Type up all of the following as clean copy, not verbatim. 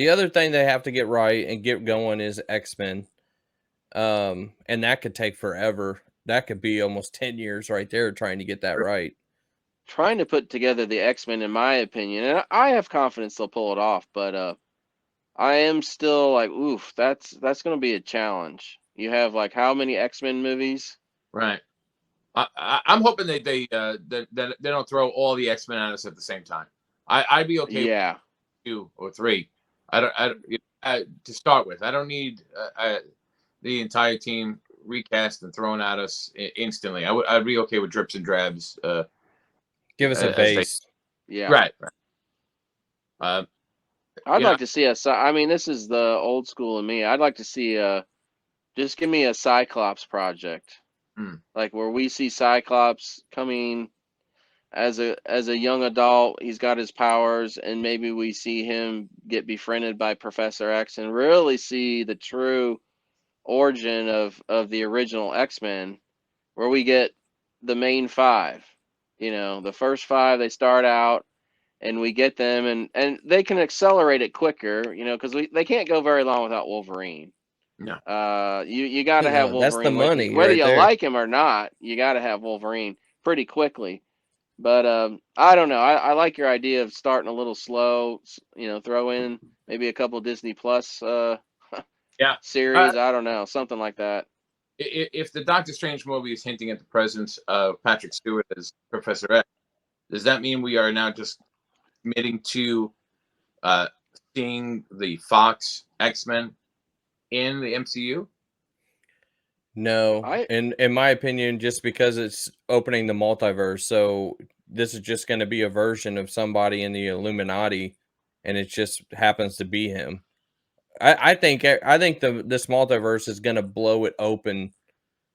The other thing they have to get right and get going is X-Men. And that could take forever. That could be almost 10 years right there trying to get that right. Trying to put together the X-Men, in my opinion, and I have confidence they'll pull it off, but I am still like, oof, that's going to be a challenge. You have like how many X-Men movies? Right. I'm hoping that they don't throw all the X-Men at us at the same time. I'd be okay Yeah. with 2 or 3. To start with, I don't need the entire team recast and thrown at us instantly. I'd be okay with drips and drabs. Give us a base. Yeah. Right. I'd like to see I mean, this is the old school in me. I'd like to see just give me a Cyclops project. Like where we see Cyclops coming as a young adult, he's got his powers, and maybe we see him get befriended by Professor X and really see the true origin of the original X-Men, where we get the main 5. You know, the first 5, they start out and we get them, and they can accelerate it quicker, you know, because they can't go very long without Wolverine. No. You got to have Wolverine. That's the money. Whether right you there. like him or not, you got to have Wolverine pretty quickly. But I don't know. I like your idea of starting a little slow. You know, throw in maybe a couple Disney Plus series. I don't know, something like that. If the Doctor Strange movie is hinting at the presence of Patrick Stewart as Professor X, does that mean we are now just committing to seeing the Fox X-Men in the MCU? No, in my opinion, just because it's opening the multiverse, so this is just going to be a version of somebody in the Illuminati, and it just happens to be him. I think this multiverse is going to blow it open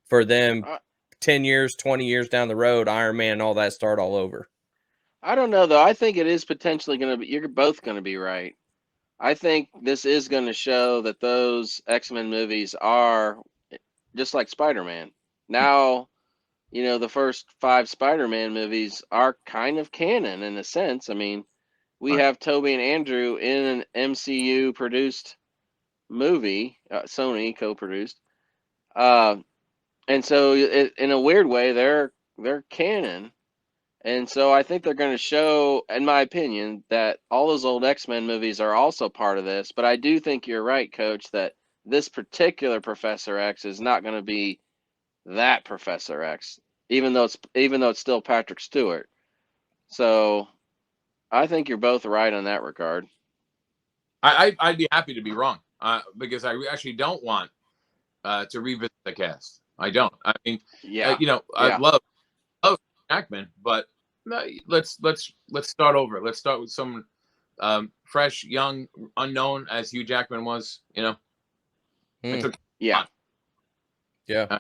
for them. 10 years, 20 years down the road, Iron Man, all that start all over. I don't know though. I think it is potentially going to be. You're both going to be right. I think this is going to show that those X-Men movies are just like Spider-Man. Now, you know, the first 5 Spider-Man movies are kind of canon in a sense. I mean, we have Tobey and Andrew in an MCU produced movie, Sony co-produced, and so in a weird way, they're canon. And so I think they're going to show, in my opinion, that all those old X-Men movies are also part of this. But I do think you're right, Coach, that this particular Professor X is not going to be that Professor X, even though it's still Patrick Stewart. So I think you're both right on that regard. I'd be happy to be wrong because I actually don't want to revisit the cast. I don't. I mean, I love Jackman, but let's start over. Let's start with someone fresh, young, unknown, as Hugh Jackman was. You know. Yeah. I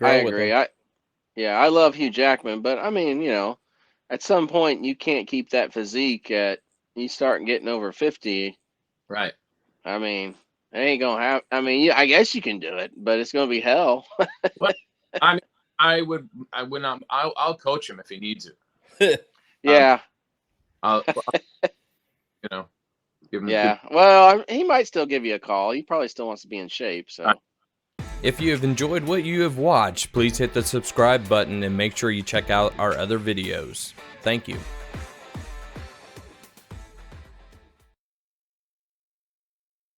agree. I love Hugh Jackman, but I mean, you know, at some point you can't keep that physique you start getting over 50. Right. I mean, it ain't gonna happen. I mean, I guess you can do it, but it's gonna be hell. But, I mean, I would not. I'll coach him if he needs it. Yeah. I'll you know, give him. Yeah. Well, he might still give you a call. He probably still wants to be in shape. So. If you have enjoyed what you have watched, please hit the subscribe button and make sure you check out our other videos. Thank you.